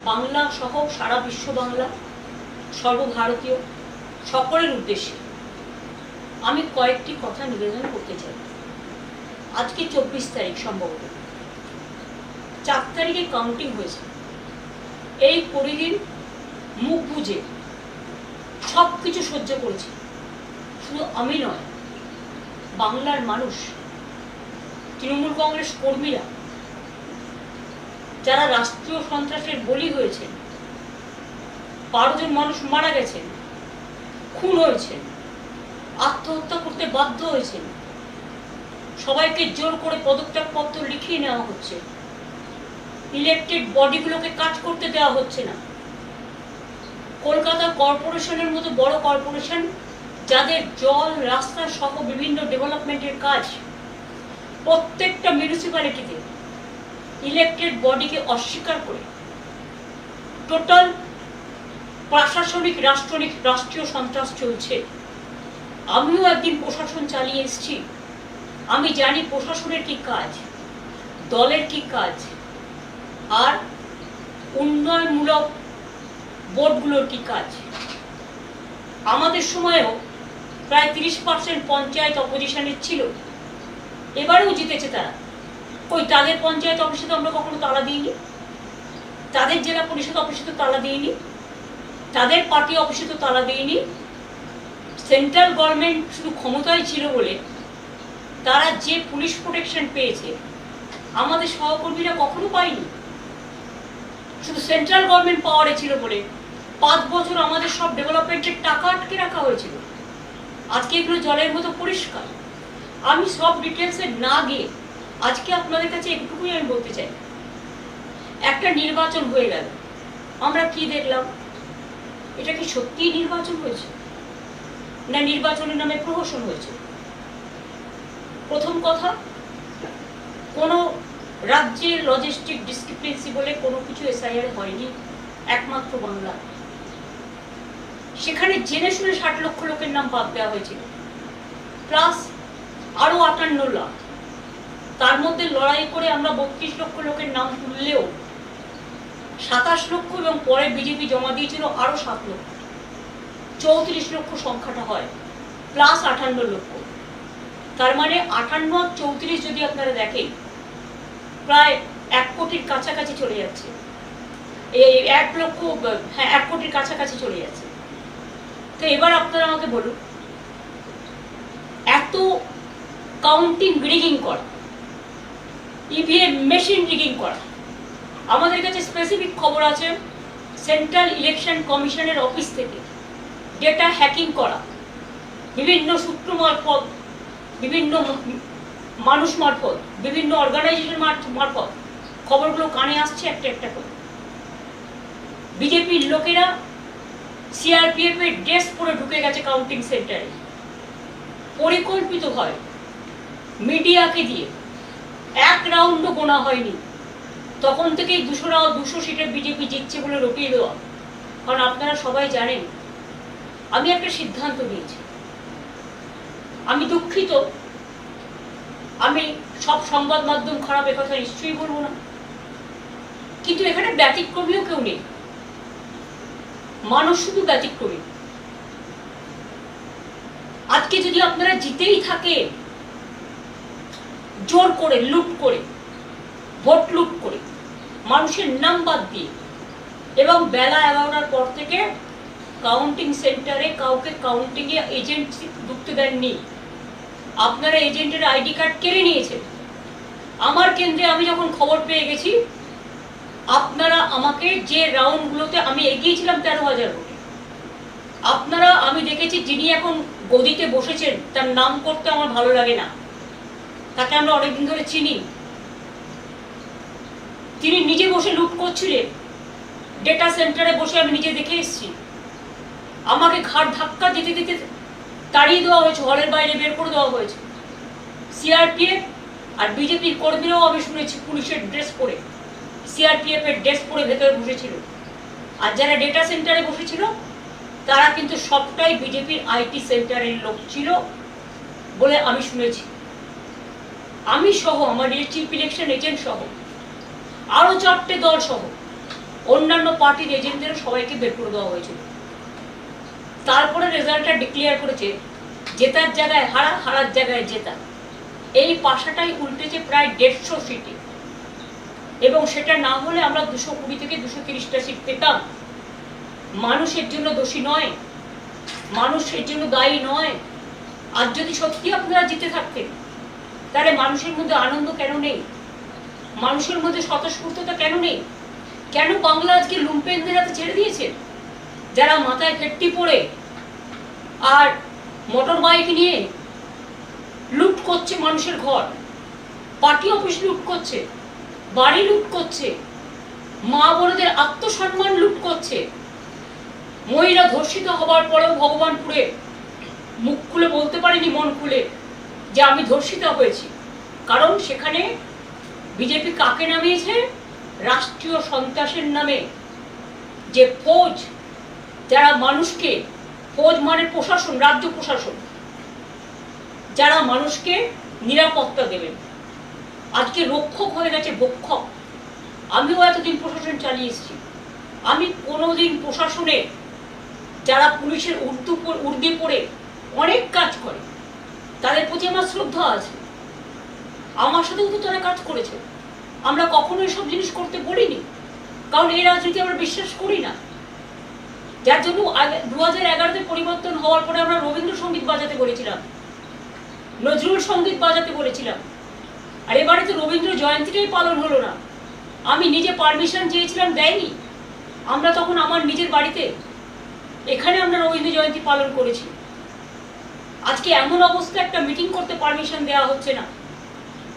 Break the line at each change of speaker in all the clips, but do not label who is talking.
বাংলা সহ সারা বিশ্ব বাংলা সর্বভারতীয় সকলের উদ্দেশ্যে আমি কয়েকটি কথা নিবেদন করতে চাই। আজকে 24 তারিখ, সম্ভবত 4 তারিখে কাউন্টিং হয়েছে। এই পরিদিন মুখ বুঝে সব কিছু সহ্য করেছি। শুধু আমি নয়, বাংলার মানুষ, তৃণমূল কংগ্রেস কর্মীরা, যারা রাষ্ট্রীয় সন্ত্রাসের বলি হয়েছেন, 12 জন মানুষ মারা গেছেন, খুন হয়েছেন, আত্মহত্যা করতে বাধ্য হয়েছেন, সবাইকে জোর করে পদত্যাগপত্র লিখিয়ে নেওয়া হচ্ছে, ইলেকটেড বডিগুলোকে কাজ করতে দেওয়া হচ্ছে না। কলকাতা কর্পোরেশনের মতো বড় কর্পোরেশন, যাদের জল, রাস্তা সহ বিভিন্ন ডেভেলপমেন্টের কাজ, প্রত্যেকটা মিউনিসিপ্যালিটিতে ইলেকটেড বডিকে অস্বীকার করে টোটাল প্রশাসনিক রাষ্ট্রীয় সন্ত্রাস চলছে। আমিও একদিন প্রশাসন চালিয়ে এসেছি। আমি জানি প্রশাসনের কি কাজ, দলের কি কাজ, আর উন্নয়নমূলক বোর্ডগুলোর কি কাজ। আমাদের সময়েও প্রায় 30% পঞ্চায়েত অপোজিশনের ছিল, এবারেও জিতেছে তারা। কই তাদের পঞ্চায়েত অফিসে তো আমরা কখনো তালা দিইনি, তাদের জেলা পরিষদ অফিসে তো তালা দিইনি, তাদের পার্টি অফিসে তো তালা দিইনি। সেন্ট্রাল গভর্নমেন্ট শুধু ক্ষমতায় ছিল বলে তারা যে পুলিশ প্রোটেকশন পেয়েছে, আমাদের সহকর্মীরা কখনো পায়নি। শুধু সেন্ট্রাল গভর্নমেন্ট পাওয়ারে ছিল বলে 5 বছর আমাদের সব ডেভেলপমেন্টের টাকা আটকে রাখা হয়েছিল। আজকে এগুলো জলের মতো পরিষ্কার। আমি সব ডিটেলসে না গিয়ে আজকে আপনাদের কাছে একটুকুই আমি বলতে চাই, একটা নির্বাচন হয়ে গেল, আমরা কি দেখলাম? এটা কি সত্যিই নির্বাচন হয়েছে, না নির্বাচনের নামে প্রহসন হয়েছে? প্রথম কথা, কোনো রাজ্যের লজিস্টিক ডিসক্রিপেন্সি বলে কোনো কিছু এসআইআর হয়নি, একমাত্র বাংলা। সেখানে জেনে শুনে 60 লক্ষ লোকের নাম বাদ দেওয়া হয়েছিল, প্লাস আরো 58 লাখ। তার মধ্যে লড়াই করে আমরা 32 লক্ষ লোকের নাম তুললেও 27 লক্ষ, এবং পরে বিজেপি জমা দিয়েছিল আরো 7 লক্ষ, 34 লক্ষ সংখ্যাটা হয়, প্লাস 58 লক্ষ। তার মানে 58 আর 34 যদি আপনারা দেখেন, প্রায় 1 কোটির কাছাকাছি চলে যাচ্ছে। এই 1 লক্ষ, হ্যাঁ 1 কোটির কাছাকাছি চলে যাচ্ছে। তো এবার আপনারা আমাকে বলুন, এত কাউন্টিং রিগিং করা, ইভিএম মেশিন রিগিং করা, আমাদের কাছে স্পেসিফিক খবর আছে সেন্ট্রাল ইলেকশন কমিশনের অফিস থেকে ডেটা হ্যাকিং করা, বিভিন্ন সূত্র মারফত, বিভিন্ন মানুষ মারফত, বিভিন্ন অর্গানাইজেশন মারফত খবরগুলো কানে আসছে একটা একটা করে। বিজেপির লোকেরা সিআরপিএফ এর ড্রেস পরে ঢুকে গেছে কাউন্টিং সেন্টারে, পরিকল্পিতভাবে মিডিয়াকে দিয়ে। 1 রাউন্ডও গোনা হয়নি, তখন থেকেই 200 সিটের বিজেপি জিতছে বলে রটিয়ে দেওয়া। কারণ আপনারা সবাই জানেন, আমি একটা সিদ্ধান্ত নিয়েছি। আমি দুঃখিত, আমি সব সংবাদ মাধ্যম খারাপ, একথা নিশ্চয়ই বলবো না, কিন্তু এখানে ব্যতিক্রমীও কেউ নেই, মানুষ শুধু ব্যতিক্রমী। আজকে যদি আপনারা জিতেই থাকে, জোর করে, লুট করে, ভোট লুট করে, মানুষের নাম বাদ দিয়ে, এবং বেলা 11টার পর থেকে কাউন্টিং সেন্টারে কাউকে কাউন্টিং এ এজেন্ট ঢুকতে দেননি। আপনারা এজেন্টের আইডি কার্ড কেড়ে নিয়েছেন। আমার কেন্দ্রে আমি যখন খবর পেয়ে গেছি, আপনারা আমাকে যে রাউন্ডগুলোতে আমি এগিয়েছিলাম 13,000 ভোটে, আপনারা, আমি দেখেছি যিনি এখন গদিতে বসেছেন, তার নাম করতে আমার ভালো লাগে না, তাকে আমরা অনেকদিন ধরে চিনি। তিনি নিজে বসে লুট করছিলেন ডেটা সেন্টারে বসে, আমি নিজে দেখে এসেছি। আমাকে ঘাড় ধাক্কা দিতে দিতে তাড়িয়ে দেওয়া হয়েছে, হলের বাইরে বের করে দেওয়া হয়েছে। সিআরপিএফ আর বিজেপির কর্মীরাও আমি শুনেছি পুলিশের ড্রেস পরে, সিআরপিএফ এর ড্রেস পরে ভেতরে বসেছিল। আর যারা ডেটা সেন্টারে বসেছিল তারা কিন্তু সবটাই বিজেপির আইটি সেন্টারের লোক ছিল বলে আমি শুনেছি। আমি সহ, আমার চিফ ইলেকশন এজেন্ট সহ, আরো 4টে দল সহ অন্যান্য পার্টির এজেন্টদের সবাইকে বের করে দেওয়া হয়েছিল। তারপরে রেজাল্টটা ডিক্লেয়ার করেছে জেতার জায়গায় হারা, হারার জায়গায় জেতা। এই পাশাটাই উল্টেছে প্রায় 150 সিটে, এবং সেটা না হলে আমরা 220 থেকে 230টা সিট পেতাম। মানুষের জন্য দোষী নয়, মানুষের জন্য দায়ী নয়। আর যদি সত্যি আপনারা জিতে থাকতেন, তাহলে মানুষের মধ্যে আনন্দ কেন নেই? মানুষের মধ্যে স্বতঃস্ফূর্ততা কেন নেই? কেন বাংলা আজকে লুম্পেনদের হাতে ছেড়ে দিয়েছেন, যারা মাথায় ফেট্টি পড়ে আর মোটর বাইক নিয়ে লুট করছে মানুষের ঘর, পার্টি অফিস লুট করছে, বাড়ি লুট করছে, মা বোনদের আত্মসম্মান লুট করছে। মহিলা ধর্ষিত হবার পরেও ভগবানপুরে মুখ খুলে বলতে পারেনি, মন খুলে, যে আমি ধর্ষিতা হয়েছি। কারণ সেখানে বিজেপি কাকে নামিয়েছে? রাষ্ট্রীয় সন্ত্রাসের নামে যে ফৌজ, যারা মানুষকে, ফৌজ মানে প্রশাসন, রাজ্য প্রশাসন, যারা মানুষকে নিরাপত্তা দেবেন, আজকে রক্ষক হয়ে গেছে ভক্ষক। আমিও এতদিন প্রশাসন চালিয়ে এসেছি, আমি কোনোদিন প্রশাসনে যারা পুলিশের উর্দি পড়ে অনেক কাজ করে তাদের প্রতি আমার শ্রদ্ধা আছে। আমার সাথেও তো তারা কাজ করেছে, আমরা কখনো এসব জিনিস করতে বলিনি, কারণ এই রাজনীতি আমরা বিশ্বাস করি না। যার জন্য 2011-তে পরিবর্তন হওয়ার পরে আমরা রবীন্দ্রসঙ্গীত বাজাতে বলেছিলাম, নজরুল সঙ্গীত বাজাতে বলেছিলাম, আর এবারে তো রবীন্দ্র জয়ন্তীটাই পালন হলো না। আমি নিজে পারমিশন চেয়েছিলাম, দেয়নি। আমরা তখন আমার নিজের বাড়িতে এখানে আমরা রবীন্দ্র জয়ন্তী পালন করেছি। আজকে এমন অবস্থা, একটা মিটিং করতে পারমিশন দেওয়া হচ্ছে না।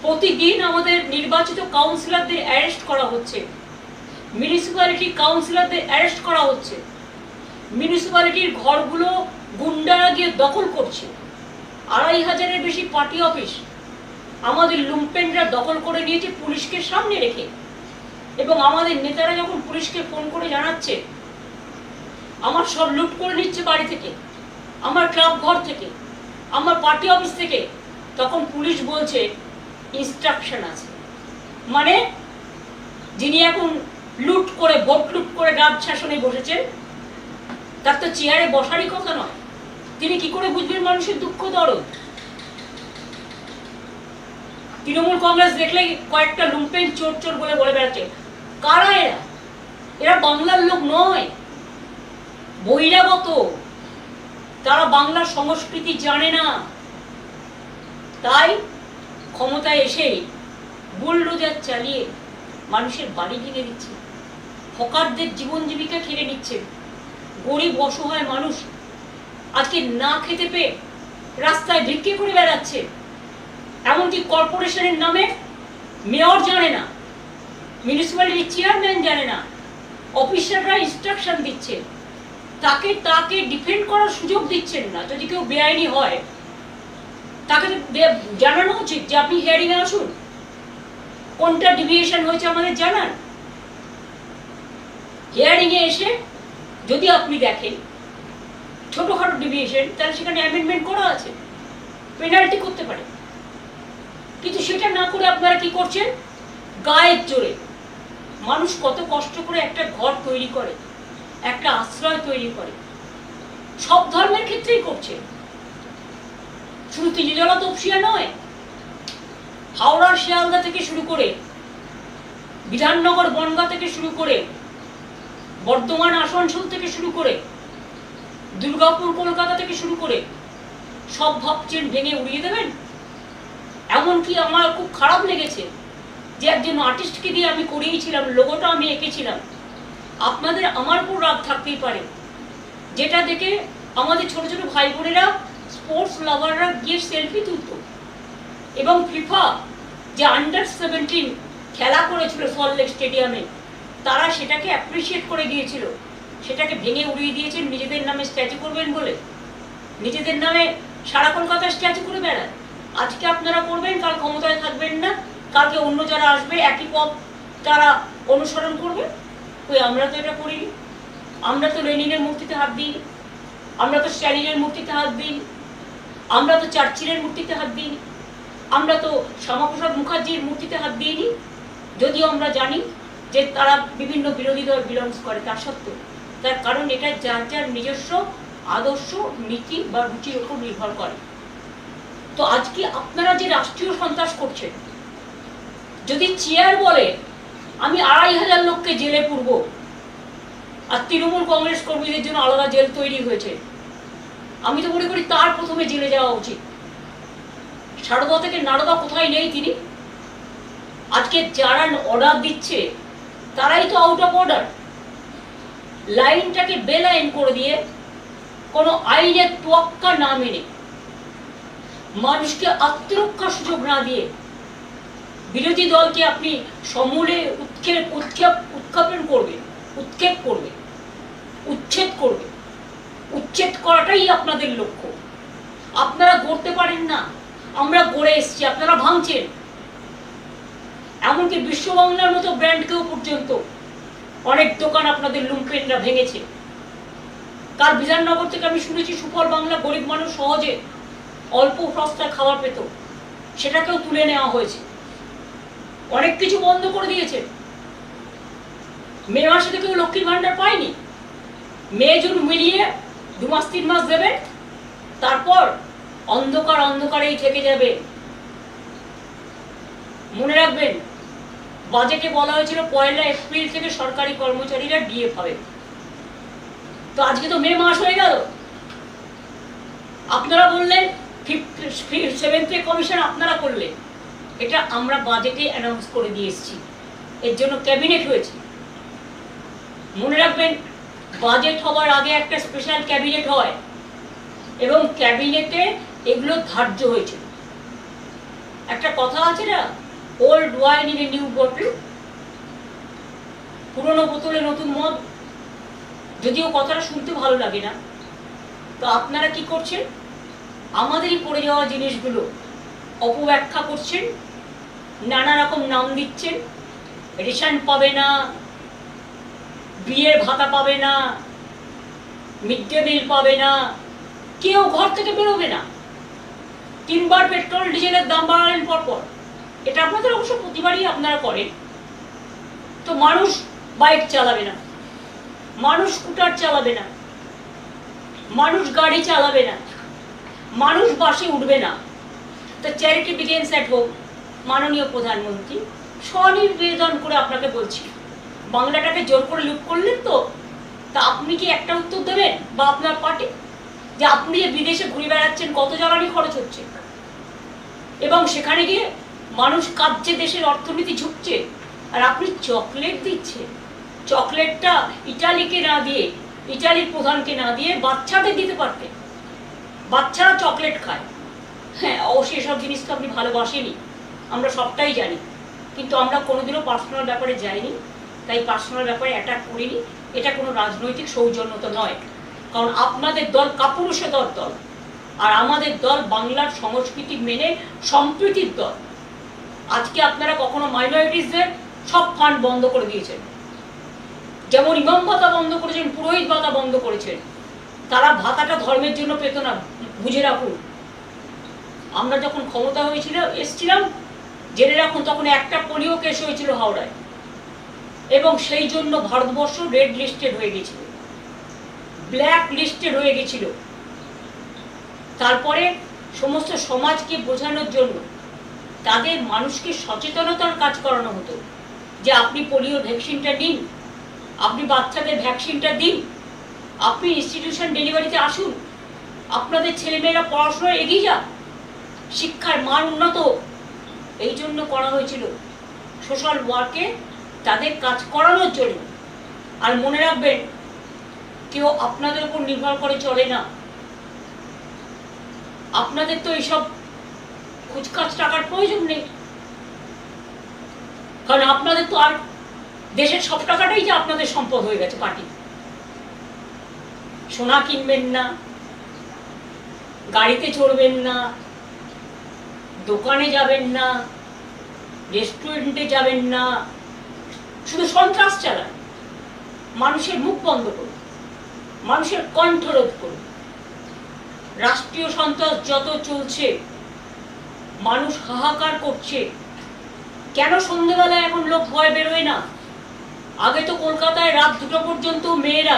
প্রতিদিন আমাদের নির্বাচিত কাউন্সিলরদের অ্যারেস্ট করা হচ্ছে, মিউনিসিপ্যালিটি কাউন্সিলরদের অ্যারেস্ট করা হচ্ছে, মিউনিসিপ্যালিটির ঘরগুলো গুন্ডারা গিয়ে দখল করছে। 2500-এর বেশি পার্টি অফিস আমাদের লুম্পেনরা দখল করে নিয়েছে পুলিশকে সামনে রেখে। এবং আমাদের নেতারা যখন পুলিশকে ফোন করে জানাচ্ছে আমার সব লুট করে নিচ্ছে বাড়ি থেকে, আমার ক্লাব ঘর থেকে, আমার পার্টি অফিস থেকে, তখন পুলিশ বলছে ইনস্ট্রাকশন আছে। মানে যিনি এখন লুট করে, ভোট লুট করে রাজ শাসনে বসেছেন, তার তো চেয়ারে বসারই কথা নয়। তিনি কি করে বুঝবেন মানুষের দুঃখ দরদ? তৃণমূল কংগ্রেস দেখলে কয়েকটা লুম্পেন চোর চোর বলে বলে বেড়াচ্ছে। কারা এরা? এরা বাংলার লোক নয়, বহিরাগত। তারা বাংলার সংস্কৃতি জানে না, তাই ক্ষমতায় এসেই বুলডোজার চালিয়ে মানুষের বাড়ি ভেঙে দিচ্ছে, হকারদের জীবন জীবিকা কেড়ে নিচ্ছে। গরিব অসহায় মানুষ আজকে না খেতে পেয়ে রাস্তায় ভিক্ষে করে বেড়াচ্ছে। এমনকি কর্পোরেশনের নামে মেয়র জানে না, মিউনিসিপ্যালিটির চেয়ারম্যান জানে না, অফিসাররা ইনস্ট্রাকশন দিচ্ছে, তাকে ডিফেন্ড করার সুযোগ দিচ্ছেন না। যদি কেউ বেআইনি হয় তাকে জানানো উচিত যে আপনি হিয়ারিং এ আসুন, কোনটা ডিভিয়েশন হয়েছে আমাদের জানান। হিয়ারিং এ এসে যদি আপনি দেখেন ছোটখাটো ডিভিয়েশন, তাহলে সেখানে অ্যামেন্ডমেন্ট করা আছে, পেনাল্টি করতে পারে। কিন্তু সেটা না করে আপনারা কি করছেন? গায়ের জোরে মানুষ কত কষ্ট করে একটা ঘর তৈরি করে, একটা আশ্রয় তৈরি করে, সব ধর্মের ক্ষেত্রেই করছে, শুধু তিনজলা তপসিয়া নয়। হাওড়ার শিয়ালদা থেকে শুরু করে, বিধাননগর বনগাঁ থেকে শুরু করে, বর্ধমান আসানসোল থেকে শুরু করে, দুর্গাপুর কলকাতা থেকে শুরু করে, সব ভাবছেন ভেঙে উড়িয়ে দেবেন। এমনকি আমার খুব খারাপ লেগেছে যে একজন আর্টিস্টকে দিয়ে আমি করিয়েছিলাম, লোগোটা আমি এঁকেছিলাম। আপনাদের আমার উপর রাগ থাকতেই পারে, যেটা দেখে আমাদের ছোট ছোট ভাই বোনেরা, স্পোর্টস লাভাররা গিয়ে সেলফি তুলত, এবং ফিফা যে আন্ডার-17 খেলা করেছিল সল্টলেক স্টেডিয়ামে, তারা সেটাকে অ্যাপ্রিসিয়েট করে গিয়েছিল। সেটাকে ভেঙে উড়িয়ে দিয়েছেন নিজেদের নামে স্ট্যাচু করবেন বলে। নিজেদের নামে সারা কলকাতা স্ট্যাচু করে বেড়ায়। আজকে আপনারা করবেন, কাল ক্ষমতায় থাকবেন না, কালকে অন্য যারা আসবে একই পথ তারা অনুসরণ করবে। ওই আমরা তো এটা করিনি। আমরা তো লেনিনের মূর্তিতে হাত দিই, আমরা তো স্ট্যালিনের মূর্তিতে হাত দিই, আমরা তো চার্চিলের মূর্তিতে হাত দিই, আমরা তো শ্যামাপ্রসাদ মুখার্জির মূর্তিতে হাত দিইনি। যদিও আমরা জানি যে তারা বিভিন্ন বিরোধী দল বিলংস করে, তা সত্ত্বেও তার কারণ এটা যার যার নিজস্ব আদর্শ, নীতি বা রুচির উপর নির্ভর করে। তো আজকে আপনারা যে রাষ্ট্রীয় সন্ত্রাস করছেন, যদি চেয়ার বলে আমি ২৫০০ লোককে জেলে পুরব, আর তৃণমূল কংগ্রেস কর্মীদের জন্য আলাদা জেল তৈরি হয়েছে, আমি তো মনে করি তার প্রথমে জেলে যাওয়া উচিত। সারদা থেকে নারদা কোথায় নেই তিনি? আজকে যারা অর্ডার দিচ্ছে তারাই তো আউট অফ অর্ডার। লাইনটাকে বেলাইন করে দিয়ে কোনো আইনের তোয়াক্কা না মেনে, মানুষকে আত্মরক্ষার সুযোগ না দিয়ে বিরোধী দলকে আপনি সমূলে উৎক্ষেপণ করবে, উৎক্ষেপ করবে, উচ্ছেদ করবে। উচ্ছেদ করাটাই আপনাদের লক্ষ্য। আপনারা গড়তে পারেন না, আমরা গড়ে এসছি, আপনারা ভাঙছেন। এমনকি বিশ্ব বাংলার মতো ব্র্যান্ডকেও পর্যন্ত অনেক দোকান আপনাদের লুম্পেনরা ভেঙেছে। কাল বিধাননগর থেকে আমি শুনেছি সুফল বাংলা গরিব মানুষ সহজে অল্প সস্তায় খাবার পেত, সেটাকেও তুলে নেওয়া হয়েছে। অনেক কিছু বন্ধ করে দিয়েছে। মে মাসে তো কেউ লক্ষ্মীর ভান্ডার পায়নি। মে জুন মিলিয়ে ২ মাস ৩ মাস দেবে, তারপর অন্ধকার অন্ধকারেই থেকে যাবে। মনে রাখবেন, বাজেটে বলা হয়েছিল ১ এপ্রিল থেকে সরকারি কর্মচারীরা ডিএ পাবে। তো আজকে তো মে মাস হয়ে গেল। আপনারা বললেন 7th পে কমিশন আপনারা করলেন, এটা আমরা বাজেটে অ্যানাউন্স করে দিয়ে এসেছি। এর জন্য ক্যাবিনেট হয়েছে। মনে রাখবেন, বাজেট হওয়ার আগে একটা স্পেশাল ক্যাবিনেট হয় এবং ক্যাবিনেটে এগুলো ধার্য হয়েছে। একটা কথা আছে না, old wine in a new bottle, পুরনো বোতলে নতুন মদ। যদিও কথাটা শুনতে ভালো লাগে না, তো আপনারা কি করছেন? আমাদেরই পড়ে যাওয়া জিনিসগুলো অপব্যাখ্যা করছেন, নানা রকম নাম দিচ্ছেন। রেশন পাবে না, বিয়ের ভাতা পাবে না, মিড ডে মিল পাবে না, কেউ ঘর থেকে বেরোবে না। 3 বার পেট্রোল ডিজেলের দাম বাড়ালেন পরপর। এটা আপনাদের অবশ্য প্রতিবারই আপনারা করেন। তো মানুষ বাইক চালাবে না, মানুষ স্কুটার চালাবে না, মানুষ গাড়ি চালাবে না, মানুষ বাসে উঠবে না। তো চ্যারিটি বিগিনস অ্যাট হোম। মাননীয় প্রধানমন্ত্রী, স্বনিবেদন করে আপনাকে বলছি, বাংলাটাকে জোর করে লুট করলেন তো, তা আপনি কি একটা উত্তর দেবেন? বা আপনার পার্টি, যে আপনি যে বিদেশে ঘুরে বেড়াচ্ছেন, কত জ্বালানি খরচ হচ্ছে, এবং সেখানে গিয়ে মানুষ কাঁদছে, দেশের অর্থনীতি ঝুঁকছে, আর আপনি চকলেট দিচ্ছেন। চকলেটটা ইটালিকে না দিয়ে, ইটালির প্রধানকে না দিয়ে বাচ্চাদের দিতে পারতেন। বাচ্চারা চকলেট খায়। হ্যাঁ, অবশ্যই এসব জিনিস তো আপনি ভালোবাসেনি, আমরা সবটাই জানি, কিন্তু আমরা কোনোদিনও পার্সোনাল ব্যাপারে যাইনি, তাই পার্সোনাল ব্যাপারে অ্যাটাক করিনি। এটা কোনো রাজনৈতিক সৌজন্যতা নয়, কারণ আপনাদের দল কাপুরুষতার দল, আর আমাদের দল বাংলার সংস্কৃতি মেনে সম্প্রীতির দল। আজকে আপনারা কখনো মাইনরিটিসদের সব ফান্ড বন্ধ করে দিয়েছেন, যেমন ইমাম ভাতা বন্ধ করেছেন, পুরোহিত ভাতা বন্ধ করেছেন। তারা ভাতাটা ধর্মের জন্য পেত না, বুঝে রাখুন। আমরা যখন ক্ষমতা এসছিলাম, জেনে রাখুন, তখন একটা পোলিও কেস হয়েছিল হাওড়ায়, এবং সেই জন্য ভারতবর্ষ রেড লিস্টেড হয়ে গেছিল, ব্ল্যাক লিস্টেড হয়ে গেছিল। তারপরে সমস্ত সমাজকে বোঝানোর জন্য তাদের মানুষকে সচেতনতার কাজ করানো হতো, যে আপনি পোলিও ভ্যাকসিনটা নিন, আপনি বাচ্চাদের ভ্যাকসিনটা দিন, আপনি ইনস্টিটিউশন ডেলিভারিতে আসুন, আপনাদের ছেলেমেয়েরা পড়াশোনায় এগিয়ে যাক, শিক্ষার মান উন্নত। এই জন্য করা হয়েছিল, সোশ্যাল ওয়ার্কে তাদের কাজ করানোর জন্য। আর মনে রাখবেন, কেউ আপনাদের উপর নির্ভর করে চলে না। আপনাদের তো এইসব কুচকাচ টাকার প্রয়োজন নেই, কারণ আপনাদের তো আর দেশের সব টাকাটাই যে আপনাদের সম্পদ হয়ে গেছে পার্টি। সোনা কিনবেন না, গাড়িতে চড়বেন না, দোকানে যাবেন না, রেস্টুরেন্টে যাবেন না, শুধু সন্ত্রাস চালান। মানুষের মুখ বন্ধ করুন, মানুষের কণ্ঠরোধ করুন। রাষ্ট্রীয় সন্ত্রাস যত চলছে, মানুষ হাহাকার করছে। কেন সন্ধ্যেবেলায় এখন লোক ভয় বেরোয় না? আগে তো কলকাতায় রাত 2টা পর্যন্ত মেয়েরা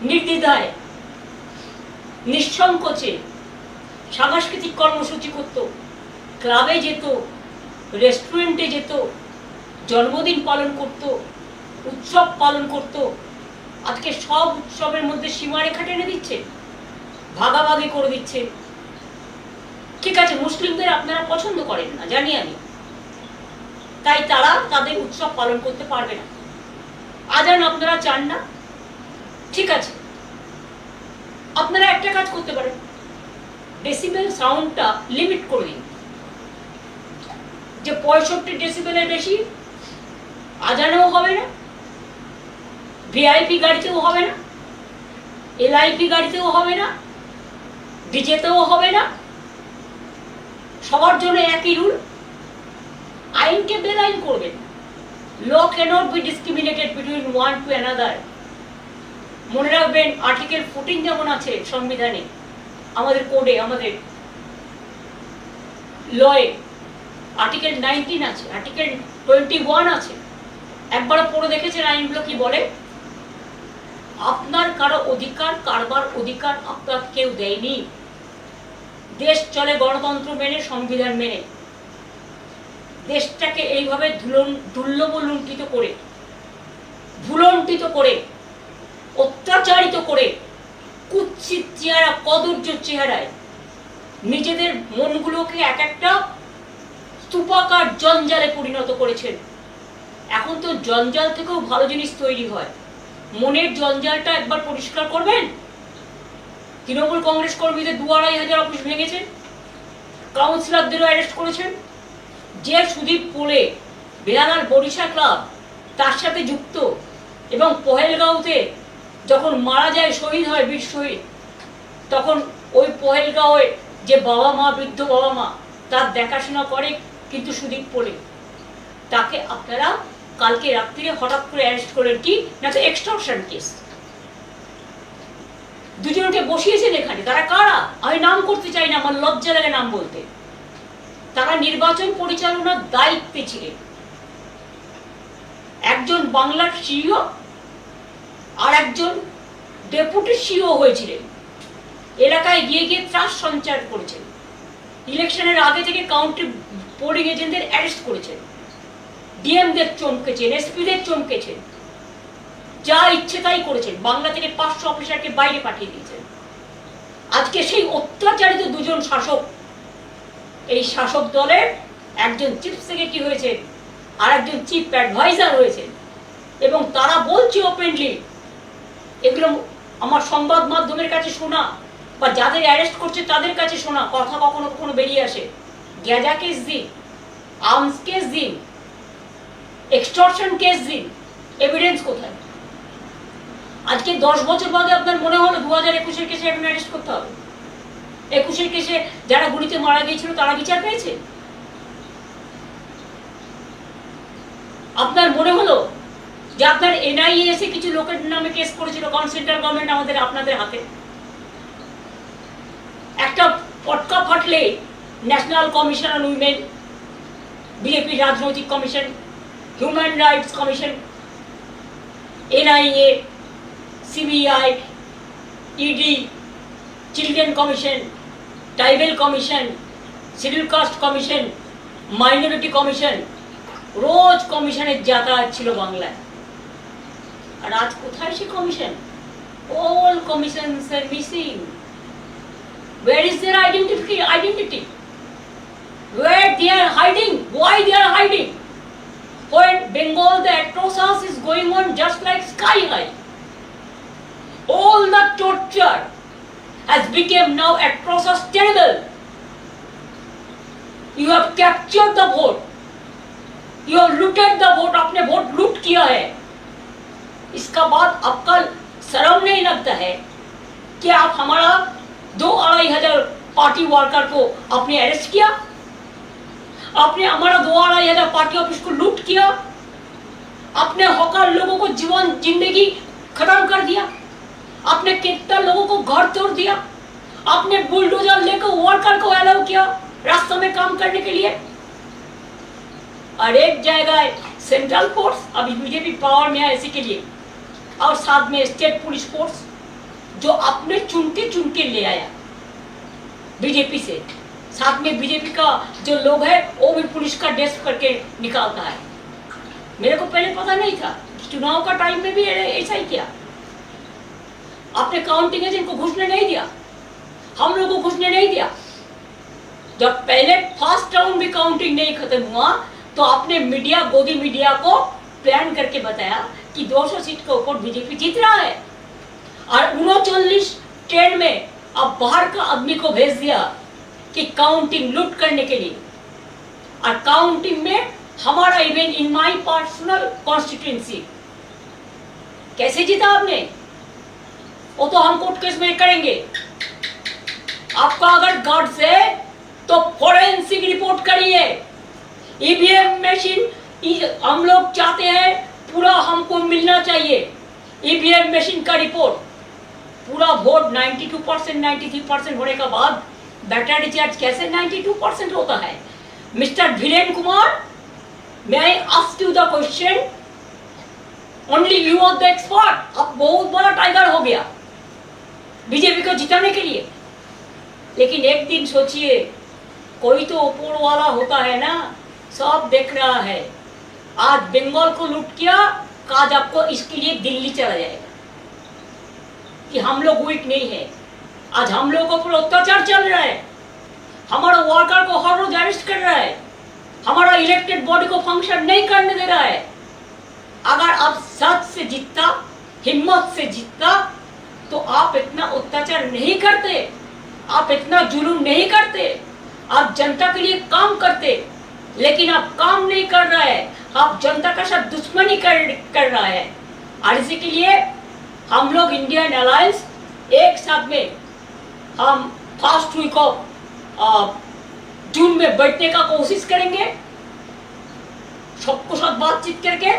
নির্দ্বিধায় নিঃসংকোচে সাংস্কৃতিক কর্মসূচি করত, ক্লাবে যেত, রেস্টুরেন্টে যেত, জন্মদিন পালন করত, উৎসব পালন করত। আজকে সব উৎসবের মধ্যে সীমারেখা টেনে দিচ্ছে, ভাগাভাগি করে দিচ্ছে। ঠিক আছে, মুসলিমদের আপনারা পছন্দ করেন না জানি আমি, তাই তারা তাদের উৎসব পালন করতে পারবে না। আজান আপনারা চান না, ঠিক আছে, আপনারা একটা কাজ করতে পারেন, ডেসিবেল সাউন্ডটা লিমিট করে দিন, যে 65 ডেসিবেলের বেশি আজানেও হবে না, ভিআইপি গাড়িতেও হবে না, এলআইপি গাড়িতেও হবে না, ডিজেতেও হবে না। সবার জন্য একই রুল। আইনকে বেআইন করবেন। Law cannot be discriminated between one to another. মনে রাখবেন, আর্টিকেল 14 যেমন আছে সংবিধানে, আমাদের কোডে, আমাদের লয়ে আর্টিকেল 19 আছে, আর্টিকেল 21 আছে। একবার পড়ে দেখেছেন আইনগুলো কি বলে? আপনার কারো অধিকার কারবার অধিকার আপনার কেউ দেয়নি। দেশ চলে গণতন্ত্র মেনে, সংবিধান মেনে। দেশটাকে এইভাবে দুর্লভলুণ্ঠিত করে, ভুলণ্ঠিত করে, অত্যাচারিত করে, কুৎসিত চেহারা, কদর্য চেহারায় নিজেদের মনগুলোকে এক একটা স্তূপাকার জঞ্জালে পরিণত করেছেন। এখন তো জঞ্জাল থেকেও ভালো জিনিস তৈরি হয়। মনের জঞ্জালটা একবার পরিষ্কার করবেন। তৃণমূল কংগ্রেস কর্মীদের 2,500 অফিস ভেঙেছেন, কাউন্সিলরদেরও অ্যারেস্ট করেছেন। যে সুদীপ পোলে বেহালার বরিশা ক্লাব তার সাথে যুক্ত, এবং পহেলগাঁওতে যখন মারা যায়, শহীদ হয়, বীর শহীদ, তখন ওই পহেলগাঁওয়ে যে বাবা মা, বৃদ্ধ বাবা মা, তার দেখাশোনা করে কিন্তু সুদীপ পোলে। তাকে আপনারা কালকে রাত্রিরে হঠাৎ করে অ্যারেস্ট করেন, কি না তো এক্সটর্শন কেস। দুজনকে বসিয়েছেন এখানে। তারা কারা? আমি নাম করতে চাই না, আমার লজ্জা লাগে নাম বলতে। তারা নির্বাচন পরিচালনার দায়িত্বে ছিলেন। একজন বাংলার সিইও আর একজন ডেপুটি সিইও হয়েছিলেন। এলাকায় গিয়ে গিয়ে ত্রাস সঞ্চার করেছেন। ইলেকশনের আগে থেকে কাউন্টি পোলিং এজেন্টদের অ্যারেস্ট করেছেন, ডিএমদের চমকেছেন, এসপিদের চমকেছেন, যা ইচ্ছে তাই করেছেন। বাংলা থেকে 500 অফিসারকে বাইরে পাঠিয়ে দিয়েছেন। আজকে সেই অত্যাচারিত দুজন শাসক, এই শাসক দলের একজন চিফ সেক্রেটারি হয়েছে আর একজন চিফ অ্যাডভাইজার হয়েছে, এবং তারা বলছে ওপেনলি, এগুলো আমার সংবাদ মাধ্যমের কাছে শোনা বা যাদের অ্যারেস্ট করছে তাদের কাছে শোনা কথা কখনো কখনো বেরিয়ে আসে। গ্যাজা কেস দিন, আর্মস কেস দিন, এক্সটর্শন কেস দিন, এভিডেন্স কোথায়? আজকে 10 বছর বাদে আপনার মনে হলো 2021-এর কেসে এখন অ্যারেস্ট করতে হবে? 21-এর কেসে যারা গুলিতে মারা গিয়েছিল তারা বিচার পেয়েছে? আপনার মনে হলো যে আপনার এনআইএ এসে কিছু লোকের নামে কেস করেছিল, কারণ সেন্ট্রাল গভর্নমেন্ট আমাদের আপনাদের হাতে? একটা পটকা ফাটলে national commission on women, BJP রাজনৈতিক commission, human rights commission, NIA, CBI, ED, children commission, tribal commission, schedule caste commission, minority commission, রোজ কমিশনের যাতায়াত ছিল বাংলায়। আর আজ কোথায় সে commission? All commissions are missing. Where is their identity? Where they are hiding? Why they are hiding? When Bengal, the atrocious is going on just like sky high. All the torture has become now atrocious, terrible. You have captured the vote. You have looted the vote. आपने vote लूट किया है। इसका बाद आपका शर्म नहीं लगता है कि आप हमारा 2-2,500 पार्टी वर्कर को आपने अरेस्ट किया? आपने हमारा 2-2,500 पार्टी ऑफिस को लूट किया? आपने हॉकर लोगों को जीवन जिंदगी खत्म कर दिया? आपने कितना लोगों को घर तोड़ दिया? आपने बुलडोजर लेकर वर्कर को अलाउ किया रास्ते में काम करने के लिए? और एक जगह सेंट्रल फोर्स अभी बीजेपी पावर में है इसी के लिए, और साथ में स्टेट पुलिस फोर्स जो अपने चुन के ले आया बीजेपी से। साथ में बीजेपी का जो लोग है वो भी पुलिस का ड्रेस करके निकालता है। मेरे को पहले पता नहीं था, चुनाव का टाइम में भी ऐसा ही किया। आपने काउंटिंग एजेंट को घुसने नहीं दिया, हम लोगों को घुसने नहीं दिया। जब पहले फर्स्ट राउंड भी काउंटिंग नहीं खत्म हुआ तो आपने मीडिया, गोदी मीडिया को प्लान करके बताया कि 200 सीट के ऊपर बीजेपी जीत रहा है, और 39 ट्रेन में अब बाहर का आदमी को भेज दिया कि काउंटिंग लूट करने के लिए। और काउंटिंग में हमारा event in my personal constituency कैसे जीता आपने, वो तो हम कोर्ट केस में करेंगे। आपका अगर गट्स है तो फोरेंसिक रिपोर्ट करिए। ईवीएम मशीन हम लोग चाहते हैं पूरा हमको मिलना चाहिए। ईवीएम मशीन का रिपोर्ट, पूरा वोट 92%, 93% होने के बाद बैटर डिस्चार्ज कैसे 92% होता है? Mister Dhiren Kumar, may I ask you the question? Only you are the expert. अब बहुत बड़ा टाइगर हो गया बीजेपी को जिताने के लिए। लेकिन एक दिन सोचिए, कोई तो ऊपर वाला होता है ना, सब देख रहा है। आज बंगाल को लूट किया, आज आपको इसके लिए दिल्ली चला जाएगा कि हम लोग वीक नहीं है। आज हम लोगों पर अत्याचार चल रहा है, हमारा वर्कर को हर रोज अरेस्ट कर रहा है, हमारा इलेक्टेड बॉडी को फंक्शन नहीं करने दे रहा है। अगर आप सच से जीतता, हिम्मत से जीतता, तो आप इतना अत्याचार नहीं करते, आप इतना जुलूम नहीं करते, आप जनता के लिए काम करते। लेकिन आप काम नहीं कर रहा है, आप जनता का साथ दुश्मनी कर रहा है। और इसी के लिए हम लोग इंडियन अलायंस एक साथ में हम फर्स्ट वीक ऑफ जून में बैठने का कोशिश करेंगे, सबको साथ बातचीत करके।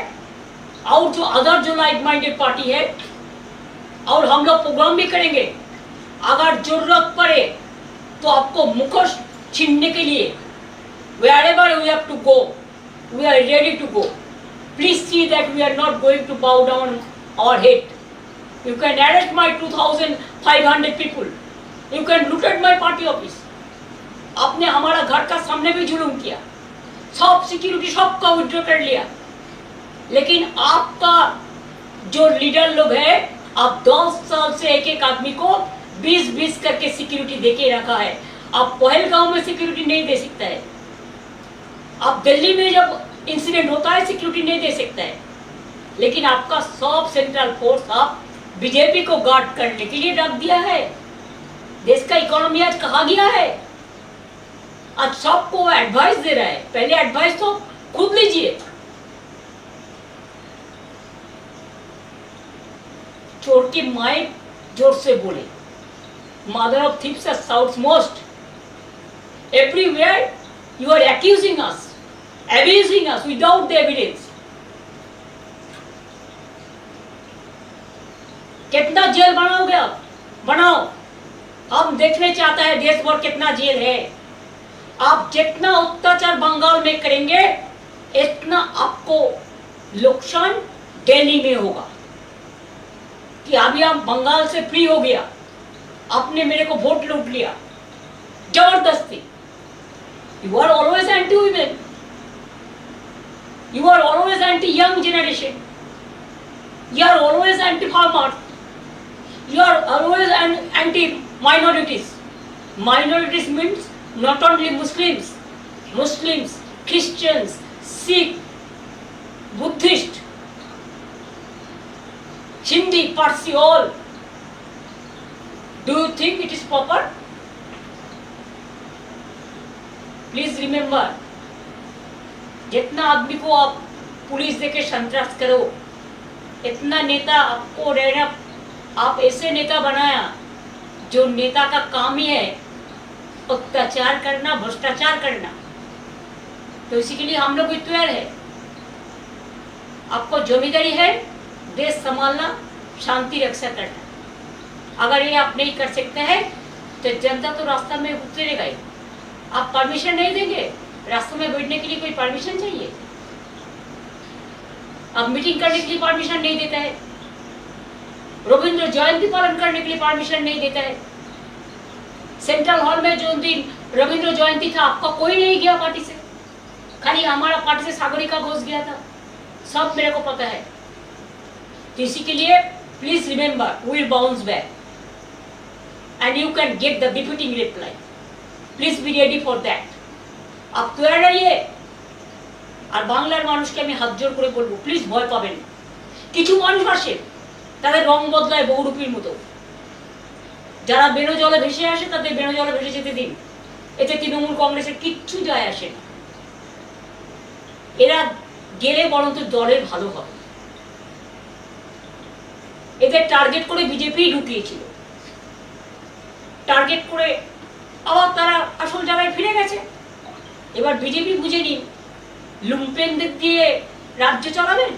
और जो अदर जो लाइक माइंडेड पार्टी है, और हम लोग प्रोग्राम भी करेंगे। अगर जरूरत पड़े तो आपको मुखोश छीनने के लिए wherever we have to go, we are ready to go. Please see that we are not going to bow down our head. You can arrest my 2,500 people. You can loot at my party office. आपने हमारा घर का सामने भी जुलूम किया, सब security सबका विड्रॉ कर लिया। लेकिन आपका जो लीडर लोग है, आप 10 साल से एक एक आदमी को 20-20 करके सिक्योरिटी देके रखा है। आप पहलगांव में सिक्योरिटी नहीं दे सकता है, आप दिल्ली में जब इंसिडेंट होता है सिक्योरिटी नहीं दे सकता है। लेकिन आपका सब सेंट्रल फोर्स आप बीजेपी को गार्ड करने के लिए रख दिया है। देश का इकोनॉमी आज कहाँ गया है? आज सबको एडवाइस दे रहा है। पहले एडवाइस तो खुद लीजिए। चोर की माए जोर से बोले, mother of thieves shouts most. Everywhere you are accusing us, abusing us without the evidence. कितना जेल बनाओगे आप? बनाओ, हम देखने चाहते हैं देश भर कितना जेल है। आप जितना अत्याचार बंगाल में करेंगे, इतना आपको नुकसान दिल्ली में होगा। कि अभी हम बंगाल से फ्री हो गया, आपने मेरे को वोट लूट लिया जबरदस्ती। You are always anti-women. You are always anti-young generation. You are always anti-farmers. You are always anti-minorities. Minorities means not only Muslims, Christians, Sikh, Buddhist, Hindi, Parsi, all. Do you think it is proper? Please remember, जितना आदमी को आप police देके संतरास करो, इतना नेता आपको रहना, आप ऐसे नेता बनाया जो नेता का काम ही है अत्याचार करना, भ्रष्टाचार करना। तो इसी के लिए हम लोग तैयार है। आपको जिम्मेदारी है देश संभालना, शांति रक्षा करना। अगर ये आप नहीं कर सकते हैं तो जनता तो रास्ता में उतरेगा ही। आप परमिशन नहीं देंगे, रास्ते में बैठने के लिए कोई परमिशन चाहिए? अब मीटिंग करने के लिए परमिशन नहीं देता है, रविंद्र जयंती पालन करने के लिए परमिशन नहीं देता है। सेंट्रल हॉल में जो दिन रविंद्र जयंती था आपका कोई नहीं गया पार्टी से, खाली हमारा पार्टी से सागरिका घोष गया था, सब मेरे को पता है। तो इसी के लिए please remember we will bounce back and you can get the defeating reply, please be ready for that. आप তৈরি রইয়ে। আর বাংলার মানুষকে আমি হাত জোর করে বলবো প্লিজ ভয় পাবেন। কিছু মানুষ আসে তাদের রং বদলায় বহুরূপীর মতো, যারা বেনো জলে ভেসে আসে তাদের বেনো জলে ভেসে যেতে দিন, এতে তৃণমূল কংগ্রেসের কিচ্ছু যায় আসে না। এরা গেলে বরঞ্চ দলের ভালো হবে। এদের টার্গেট করে বিজেপি ঢুকিয়েছিল, টার্গেট করে আবার তারা আসল জায়গায় ফিরে গেছে। এবার বিজেপি বুঝে নিন, লুম্পেনদের দিয়ে রাজ্য চালাবেন,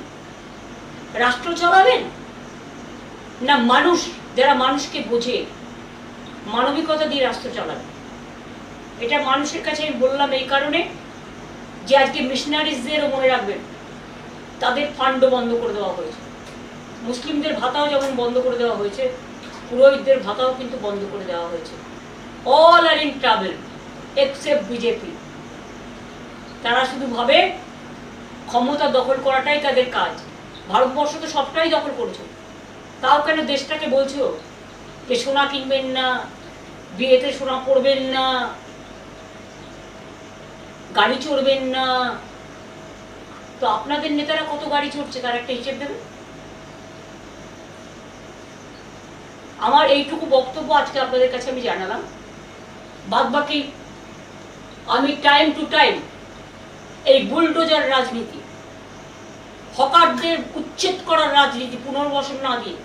রাষ্ট্র চালাবেন, না মানুষ যারা মানুষকে বোঝে মানবিকতা দিয়ে রাষ্ট্র চালাবেন। এটা মানুষের কাছে আমি বললাম এই কারণে যে আজকে মিশনারিজদেরও মনে রাখবেন, তাদের ফান্ডও বন্ধ করে দেওয়া হয়েছে, মুসলিমদের ভাতাও যেমন বন্ধ করে দেওয়া হয়েছে, পুরোহিতদের ভাতাও কিন্তু বন্ধ করে দেওয়া হয়েছে। All are in travel except BJP. তারা শুধু ভাবে ক্ষমতা দখল করাটাই তাদের কাজ। ভারতবর্ষ তো সবটাই দখল করেছো, তাও কেন দেশটাকে বলছো যে সোনা কিনবেন না, বিয়েতে সোনা পরবেন না, গাড়ি চড়বেন না। তো আপনাদের নেতারা কত গাড়ি চড়ছে তার একটা হিসেব দেবেন। আমার এইটুকু বক্তব্য আজকে আপনাদের কাছে আমি জানালাম। বাদ বাকি আমি টাইম টু টাইম এই বুলডোজার রাজনীতি, হকারদের উচ্ছেদ করার রাজনীতি পুনর্বাসন না দিয়ে,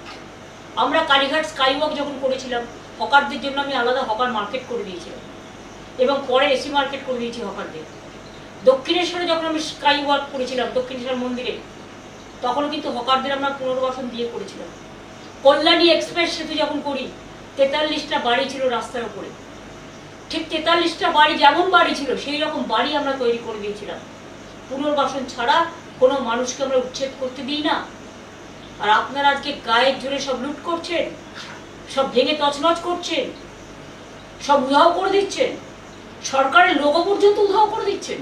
আমরা কালীঘাট স্কাইওয়াক যখন করেছিলাম হকারদের জন্য আমি আলাদা হকার মার্কেট করে দিয়েছিলাম এবং পরে এসি মার্কেট করে দিয়েছি হকারদের। দক্ষিণেশ্বরে যখন আমি স্কাইওয়াক করেছিলাম দক্ষিণেশ্বর মন্দিরে, তখনও কিন্তু হকারদের আমরা পুনর্বাসন দিয়ে করেছিলাম। কল্যাণী এক্সপ্রেস সেতু যখন করি 43টা বাড়ি ছিল রাস্তার উপরে, ঠিক 43টা বাড়ি যেমন বাড়ি ছিল সেই রকম বাড়ি আমরা তৈরি করে দিয়েছিলাম। পুনর্বাসন ছাড়া কোনো মানুষকে আমরা উচ্ছেদ করতে দিই না। আর আপনারা আজকে গায়ের জোরে সব লুট করছেন, সব ভেঙে তছনছ করছেন, সব উধাও করে দিচ্ছেন, সরকারের লোগো পর্যন্ত উধাও করে দিচ্ছেন।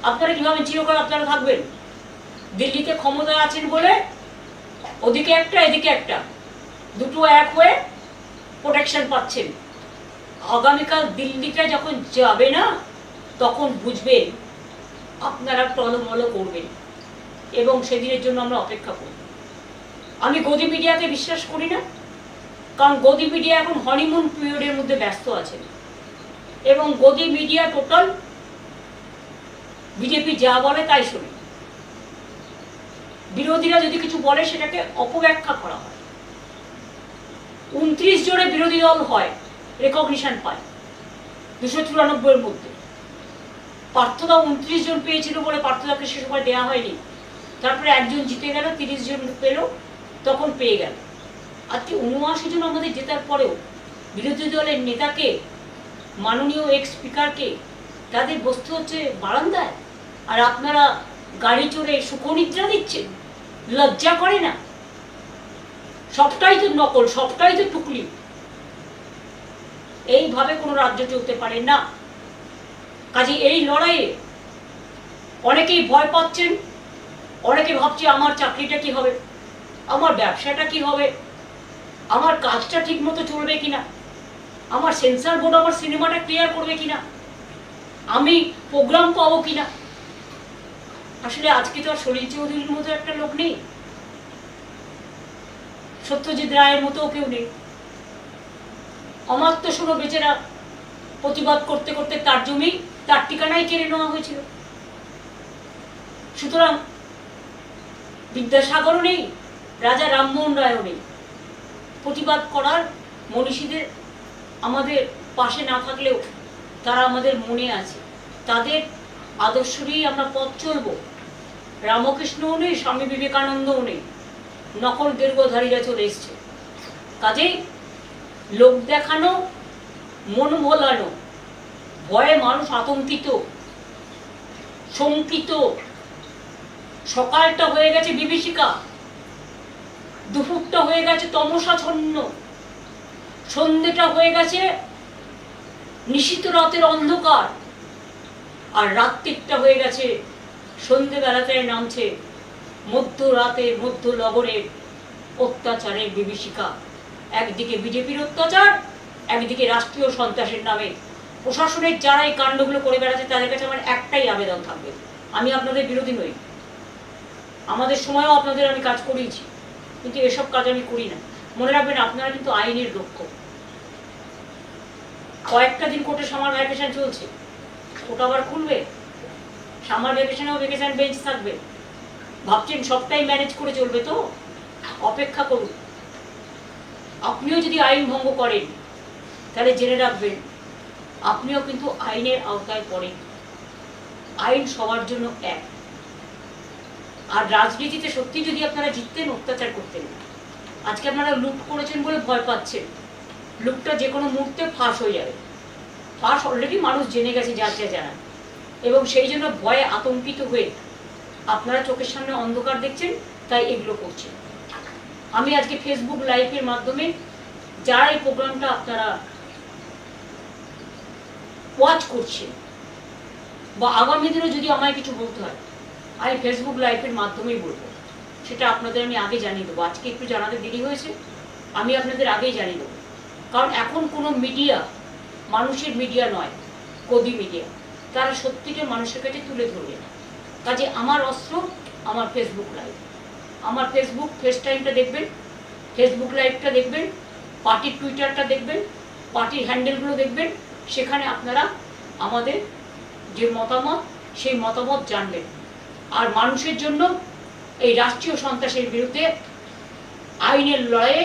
আপনারা কিভাবে চিরকাল আপনারা থাকবেন? দিল্লিতে ক্ষমতায় আছেন বলে ওদিকে একটা এদিকে একটা, দুটো এক হয়ে প্রোটেকশন পাচ্ছেন। আগামীকাল দিল্লিটা যখন যাবে না তখন বুঝবেন আপনারা টলমল করবেন এবং সেদিনের জন্য আমরা অপেক্ষা করব। আমি গদি মিডিয়াকে বিশ্বাস করি না, কারণ গদি মিডিয়া এখন হনিমুন পিরিয়ডের মধ্যে ব্যস্ত আছে এবং গদি মিডিয়া টোটাল বিজেপি যা বলে তাই শোনে। বিরোধীরা যদি কিছু বলে সেটাকে অপব্যাখ্যা করা হয়। 29 জনে বিরোধী দল হয়, রেকগনিশন পায় 294 মধ্যে। পার্থদা 29 জন পেয়েছিল বলে পার্থদাকে সে সময় দেওয়া হয়নি, তারপরে একজন জিতে গেল, 30 জন পেল, তখন পেয়ে গেল। আজকে 79 জন আমাদের জেতার পরেও বিরোধী দলের নেতাকে, মাননীয় এক্স স্পিকারকে তাদের বসতে হচ্ছে বারান্দায়, আর আপনারা গাড়ি চড়ে সুখনিদ্রা দিচ্ছেন। লজ্জা করে না? সবটাই তো নকল, সবটাই তো টুকলি। এইভাবে কোনো রাজ্য চলতে পারে না। কাজে এই লড়াইয়ে অনেকেই ভয় পাচ্ছেন, অনেকে ভাবছে আমার চাকরিটা কি হবে, আমার ব্যবসাটা কি হবে, আমার কাজটা ঠিক মতো চলবে কিনা, আমার সেন্সর বোর্ড আমার সিনেমাটা ক্লিয়ার করবে কিনা, আমি প্রোগ্রাম পাবো কিনা। আসলে আজকে তো আর সলিল চৌধুরীর মতো একটা লোক নেই, সত্যজিৎ রায়ের মতো কেউ নেই। অমাত্য শুনো বেচারা প্রতিবাদ করতে করতে তার জমি তার ঠিকানায় কেড়ে নেওয়া হয়েছিল। সুতরাং বিদ্যাসাগরও নেই, রাজা রামমোহন রায়ও নেই। প্রতিবাদ করার মনীষীদের আমাদের পাশে না থাকলেও তারা আমাদের মনে আছে, তাদের আদর্শ নিয়েই আমরা পথ চলব। রামকৃষ্ণও নেই, স্বামী বিবেকানন্দও নেই, নকল দীর্ঘধারীরা চলে এসছে। কাজেই লোক দেখানো, মন ভোলানো, ভয়ে মানুষ আতঙ্কিত, শঙ্কিত, সকালটা হয়ে গেছে বিভীষিকা, দুপুরটা হয়ে গেছে তমসাচ্ছন্ন, সন্ধ্যেটা হয়ে গেছে নিশীথ রাতের অন্ধকার, আর রাত্রিটা হয়ে গেছে সন্ধ্যেবেলাতে নামছে মধ্যরাতে মধ্য লগনের অত্যাচারের বিভীষিকা। একদিকে বিজেপির অত্যাচার, একদিকে রাষ্ট্রীয় সন্ত্রাসের নামে প্রশাসনের যারা এই কাণ্ডগুলো করে বেড়াচ্ছে তাদের কাছে আমার একটাই আবেদন থাকবে, আমি আপনাদের বিরোধী নই, আমাদের সময়ও আপনাদের আমি কাজ করিয়েছি, কিন্তু এসব কাজ আমি করি না। মনে রাখবেন আপনারা কিন্তু আইনের রক্ষক। কয়েকটা দিন কোর্টে সামার ভ্যাকেশন চলছে, কোর্ট আবার খুলবে, সামার ভ্যাকেশনেও ভ্যাকেশন বেঞ্চ থাকবে, ভাবছেন সবটাই ম্যানেজ করে চলবে? তো অপেক্ষা করুন। আপনিও যদি আইন ভঙ্গ করেন তাহলে জেনে রাখবেন আপনিও কিন্তু আইনের আওতায় পড়েন। আইন সবার জন্য এক। আর রাজনীতিতে সত্যি যদি আপনারা জিততেন, অত্যাচার করতেন না। আজকে আপনারা লুট করেছেন বলে ভয় পাচ্ছেন, লুটটা যে কোনো মুহূর্তে ফাঁস হয়ে যাবে। ফাঁস অলরেডি মানুষ জেনে গেছে, যার যা জানা, এবং সেই জন্য ভয়ে আতঙ্কিত হয়ে আপনারা চোখের সামনে অন্ধকার দেখছেন, তাই এগুলো করছেন। আমি আজকে ফেসবুক লাইভের মাধ্যমে যারা এই প্রোগ্রামটা আপনারা ওয়াচ করছেন, বা আগামী দিনে যদি আমায় কিছু বলতে হয় আমি ফেসবুক লাইভের মাধ্যমেই বলবো, সেটা আপনাদের আমি আগে জানিয়ে দেবো। আজকে একটু জানাতে দেরি হয়েছে, আমি আপনাদের আগেই জানিয়ে দেবো। কারণ এখন কোনো মিডিয়া মানুষের মিডিয়া নয়, গদি মিডিয়া, তারা সত্যিটা মানুষের কাছে তুলে ধরবে না। কাজে আমার অস্ত্র আমার ফেসবুক লাইভ, আমার ফেসবুক ফেস টাইমটা দেখবেন, ফেসবুক লাইভটা দেখবেন, পার্টির টুইটারটা দেখবেন, পার্টির হ্যান্ডেলগুলো দেখবেন। সেখানে আপনারা আমাদের যে মতামত, সেই মতামত জানবেন। আর মানুষের জন্য এই রাষ্ট্রীয় সন্ত্রাসের বিরুদ্ধে আইনের লড়াইয়ে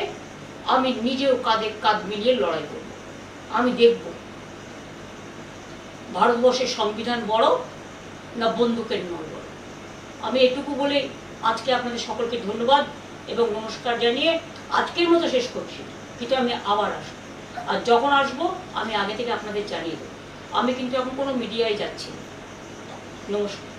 আমি নিজেও কাঁধে কাঁধ মিলিয়ে লড়াই করব। আমি দেখব ভারতবর্ষের সংবিধান বড় না বন্দুকের নল বড়। আমি এটুকু বলে আজকে আপনাদের সকলকে ধন্যবাদ এবং নমস্কার জানিয়ে আজকের মতো শেষ করছি। কিন্তু আমি আবার আসবো, আর যখন আসবো আমি আগে থেকে আপনাদের জানিয়ে দেবো। আমি কিন্তু এখন কোনো মিডিয়ায় যাচ্ছি না। নমস্কার।